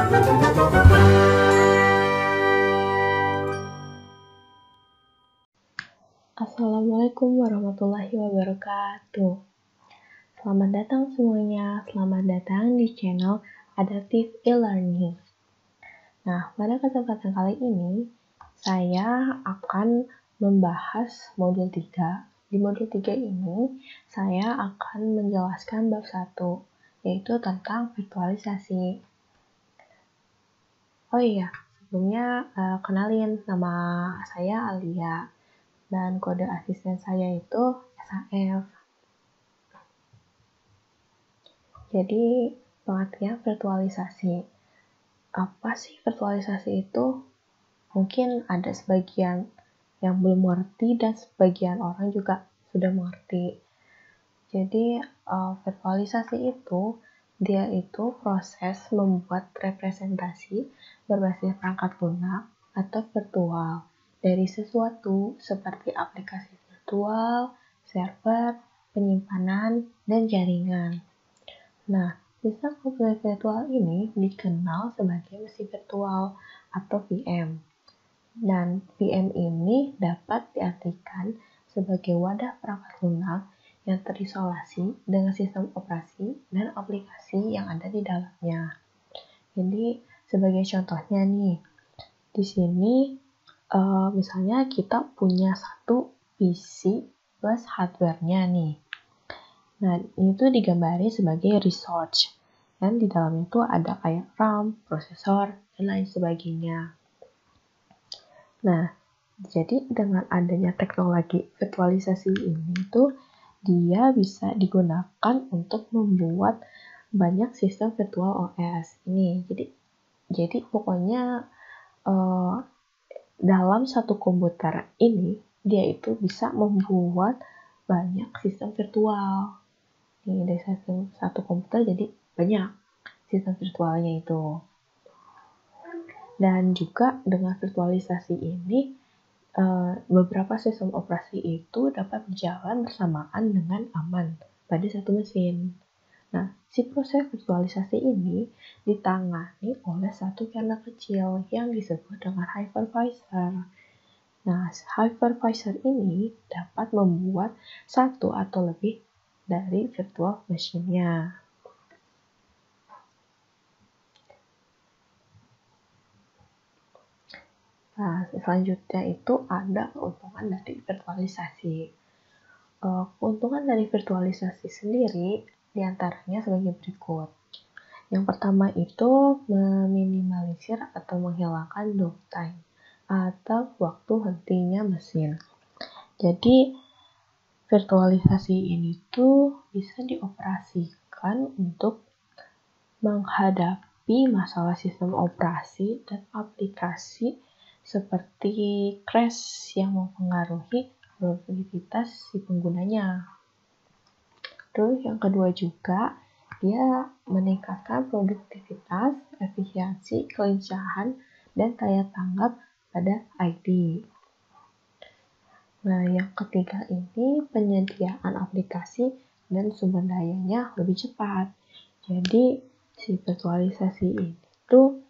Assalamualaikum warahmatullahi wabarakatuh. Selamat datang semuanya, selamat datang di channel Adaptive E-Learning. Nah, pada kesempatan kali ini, saya akan membahas modul 3. Di modul 3 ini, saya akan menjelaskan bab 1, yaitu tentang virtualisasi. Oh iya, sebelumnya kenalin, nama saya Alia, dan kode asisten saya itu SAF. Jadi, pengertian virtualisasi. Apa sih virtualisasi itu? Mungkin ada sebagian yang belum mengerti dan sebagian orang juga sudah mengerti. Jadi, virtualisasi itu, dia itu proses membuat representasi berbasis perangkat lunak atau virtual dari sesuatu seperti aplikasi virtual, server, penyimpanan, dan jaringan. Nah, sistem komputer virtual ini dikenal sebagai mesin virtual atau VM. Dan VM ini dapat diartikan sebagai wadah perangkat lunak yang terisolasi dengan sistem operasi dan aplikasi yang ada di dalamnya. Jadi, sebagai contohnya nih, di sini misalnya kita punya satu PC plus hardware-nya nih. Nah, ini tuh digambari sebagai resource. Dan di dalamnya tuh ada kayak RAM, prosesor, dan lain sebagainya. Nah, jadi dengan adanya teknologi virtualisasi ini tuh, dia bisa digunakan untuk membuat banyak sistem virtual OS ini. Jadi pokoknya dalam satu komputer ini, dia itu bisa membuat banyak sistem virtual. Nih, dari satu komputer jadi banyak sistem virtualnya itu. Dan juga dengan virtualisasi ini, beberapa sistem operasi itu dapat berjalan bersamaan dengan aman pada satu mesin. Nah, si proses virtualisasi ini ditangani oleh satu kernel kecil yang disebut dengan hypervisor. Nah, hypervisor ini dapat membuat satu atau lebih dari virtual machine-nya. Nah, selanjutnya itu ada keuntungan dari virtualisasi. Keuntungan dari virtualisasi sendiri diantaranya sebagai berikut. Yang pertama itu meminimalisir atau menghilangkan downtime atau waktu hentinya mesin. Jadi, virtualisasi ini tuh bisa dioperasikan untuk menghadapi masalah sistem operasi dan aplikasi seperti crash yang mempengaruhi produktivitas si penggunanya. Terus yang kedua juga, dia meningkatkan produktivitas, efisiensi, kelincahan, dan daya tanggap pada ID. Nah, yang ketiga ini penyediaan aplikasi dan sumber dayanya lebih cepat. Jadi, si virtualisasi ini tuh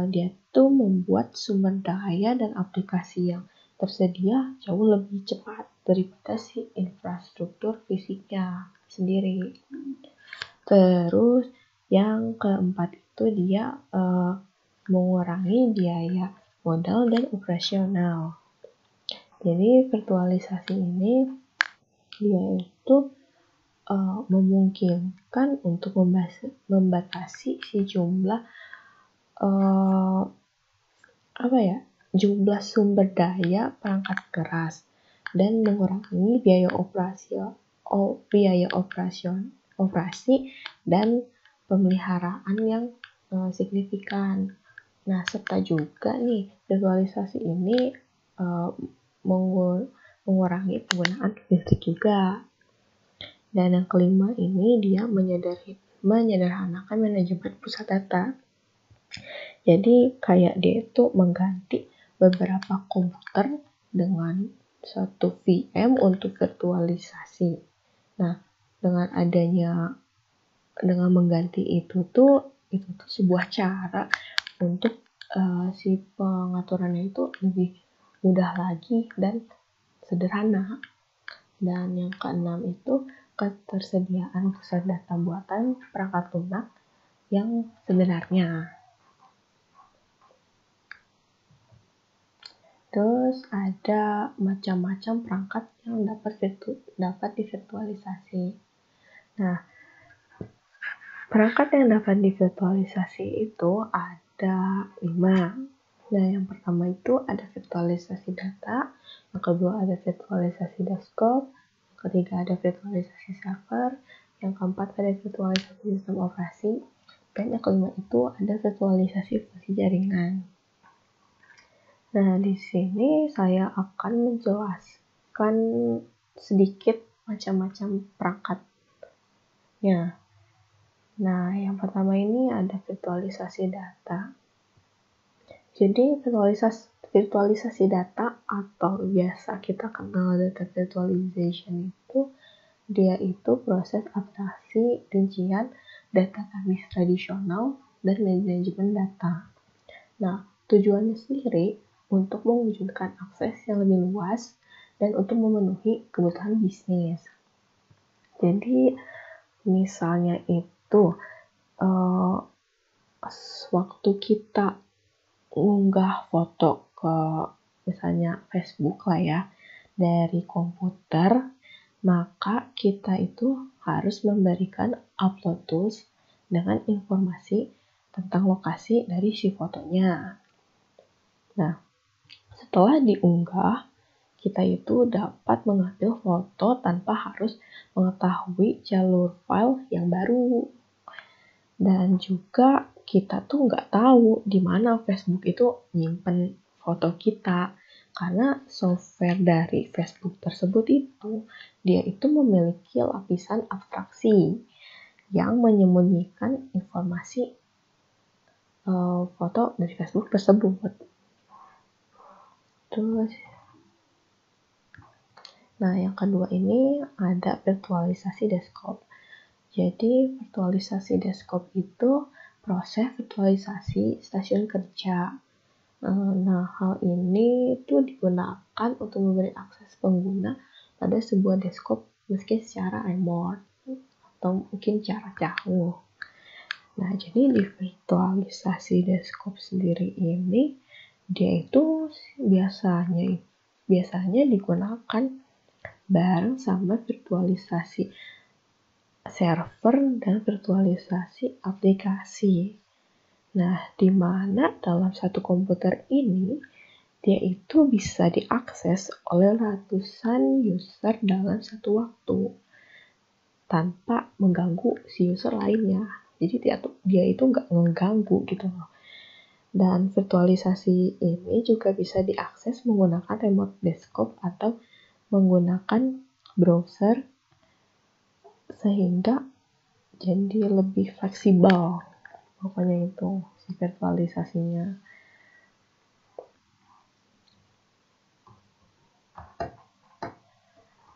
dia tuh membuat sumber daya dan aplikasi yang tersedia jauh lebih cepat daripada si infrastruktur fisiknya sendiri. Terus yang keempat itu dia mengurangi biaya modal dan operasional. Jadi virtualisasi ini dia itu memungkinkan untuk membatasi si jumlah jumlah sumber daya perangkat keras dan mengurangi biaya operasi dan pemeliharaan yang signifikan. Nah, serta juga nih virtualisasi ini mengurangi penggunaan listrik juga. Dan yang kelima ini dia menyederhanakan manajemen pusat data. Jadi kayak dia itu mengganti beberapa komputer dengan satu VM untuk virtualisasi. Nah, dengan mengganti itu tuh itu tuh sebuah cara untuk si pengaturannya itu lebih mudah lagi dan sederhana. Dan yang keenam itu ketersediaan pusat data buatan perangkat lunak yang sebenarnya. Terus ada macam-macam perangkat yang dapat divirtualisasi. Nah, perangkat yang dapat divirtualisasi itu ada 5. Nah, yang pertama itu ada virtualisasi data, yang kedua ada virtualisasi desktop, yang ketiga ada virtualisasi server, yang keempat ada virtualisasi sistem operasi, dan yang kelima itu ada virtualisasi fungsi jaringan. Nah, di sini saya akan menjelaskan sedikit macam-macam perangkatnya. Nah, yang pertama ini ada virtualisasi data. Jadi, virtualisasi data atau biasa kita kenal data virtualization itu, dia itu proses abstraksi rincian data tradisional dan manajemen data. Nah, tujuannya sendiri untuk mewujudkan akses yang lebih luas dan untuk memenuhi kebutuhan bisnis. Jadi, misalnya itu waktu kita unggah foto ke misalnya Facebook lah ya dari komputer, maka kita itu harus memberikan upload tools dengan informasi tentang lokasi dari si fotonya. Nah, setelah diunggah, kita itu dapat mengambil foto tanpa harus mengetahui jalur file yang baru. Dan juga kita tuh nggak tahu di mana Facebook itu nyimpen foto kita. Karena software dari Facebook tersebut itu, dia itu memiliki lapisan abstraksi yang menyembunyikan informasi foto dari Facebook tersebut. Terus, nah yang kedua ini ada virtualisasi desktop. Jadi virtualisasi desktop itu proses virtualisasi stasiun kerja. Nah, hal ini itu digunakan untuk memberi akses pengguna pada sebuah desktop meski secara remote atau mungkin cara jauh. Nah, jadi di virtualisasi desktop sendiri ini, dia itu biasanya digunakan bareng sama virtualisasi server dan virtualisasi aplikasi. Nah, di mana dalam satu komputer ini, dia itu bisa diakses oleh ratusan user dalam satu waktu tanpa mengganggu si user lainnya. Jadi dia itu nggak mengganggu gitu loh. Dan virtualisasi ini juga bisa diakses menggunakan remote desktop atau menggunakan browser sehingga jadi lebih fleksibel. Pokoknya itu si virtualisasinya.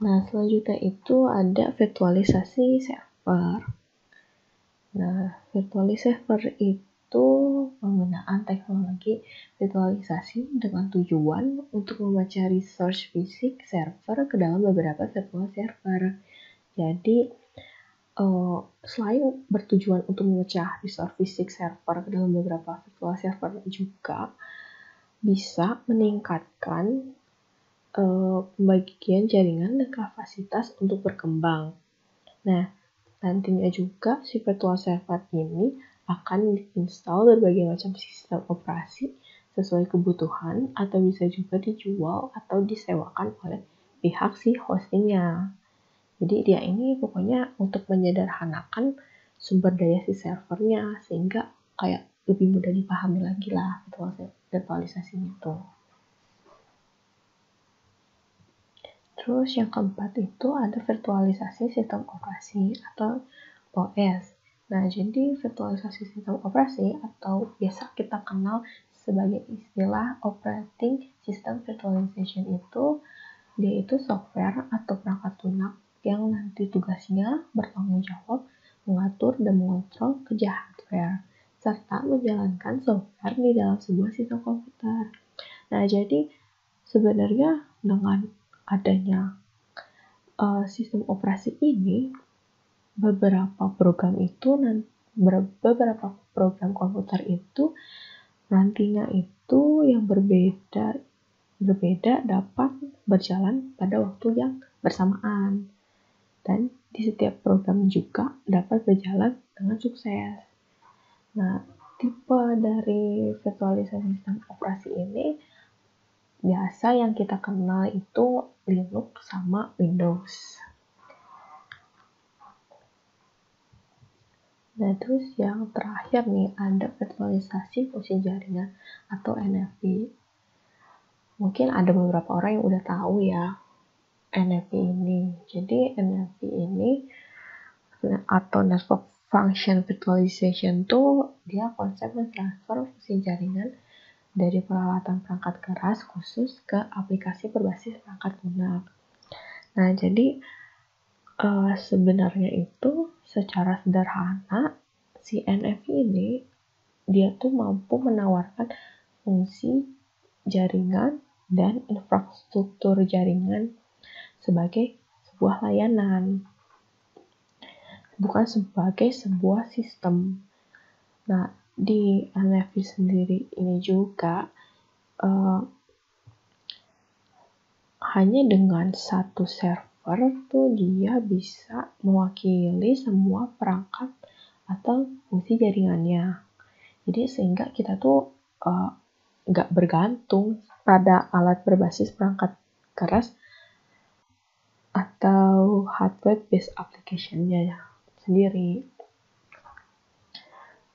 Nah, selanjutnya itu ada virtualisasi server. Nah, virtualisasi server itu penggunaan teknologi virtualisasi dengan tujuan untuk membaca resource fisik server ke dalam beberapa virtual server. Jadi, selain bertujuan untuk memecah resource fisik server ke dalam beberapa virtual server, juga bisa meningkatkan pembagian jaringan dan kapasitas untuk berkembang. Nah, nantinya juga si virtual server ini akan diinstal berbagai macam sistem operasi sesuai kebutuhan atau bisa juga dijual atau disewakan oleh pihak si hostingnya. Jadi dia ini pokoknya untuk menyederhanakan sumber daya si servernya sehingga kayak lebih mudah dipahami lagi lah virtualisasinya itu. Terus yang keempat itu ada virtualisasi sistem operasi atau OS. Nah, jadi virtualisasi sistem operasi atau biasa kita kenal sebagai istilah operating system virtualization itu, dia itu software atau perangkat lunak yang nanti tugasnya bertanggung jawab mengatur dan mengontrol kerja hardware serta menjalankan software di dalam sebuah sistem komputer. Nah, jadi sebenarnya dengan adanya sistem operasi ini, beberapa program komputer itu nantinya itu yang berbeda dapat berjalan pada waktu yang bersamaan, dan di setiap program juga dapat berjalan dengan sukses. Nah, tipe dari virtualisasi sistem operasi ini biasa yang kita kenal itu Linux sama Windows. Nah, terus yang terakhir nih, ada virtualisasi fungsi jaringan atau NFV. Mungkin ada beberapa orang yang udah tahu ya NFV ini. Jadi NFV ini atau Network Function Virtualization tuh dia konsep mentransfer fungsi jaringan dari peralatan perangkat keras khusus ke aplikasi berbasis perangkat lunak. Nah, jadi sebenarnya itu secara sederhana si NFV ini dia tuh mampu menawarkan fungsi jaringan dan infrastruktur jaringan sebagai sebuah layanan, bukan sebagai sebuah sistem. Nah, di NFV sendiri ini juga hanya dengan satu server tuh dia bisa mewakili semua perangkat atau fungsi jaringannya. Jadi sehingga kita tuh nggak bergantung pada alat berbasis perangkat keras atau hardware based application-nya sendiri.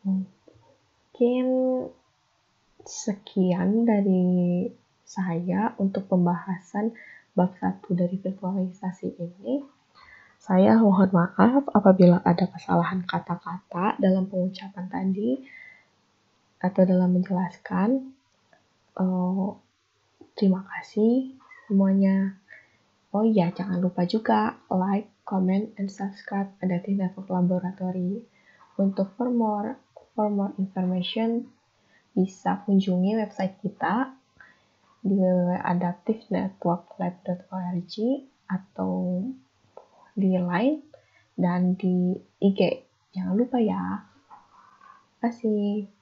Mungkin sekian dari saya untuk pembahasan bab 1 dari virtualisasi ini. Saya mohon maaf apabila ada kesalahan kata-kata dalam pengucapan tadi atau dalam menjelaskan. Terima kasih semuanya. Oh iya, jangan lupa juga like, comment, and subscribe Adaptive Network Laboratory. Untuk for more information, bisa kunjungi website kita di www.adaptivenetworklab.org atau di Line dan di IG. Jangan lupa ya. Terima kasih.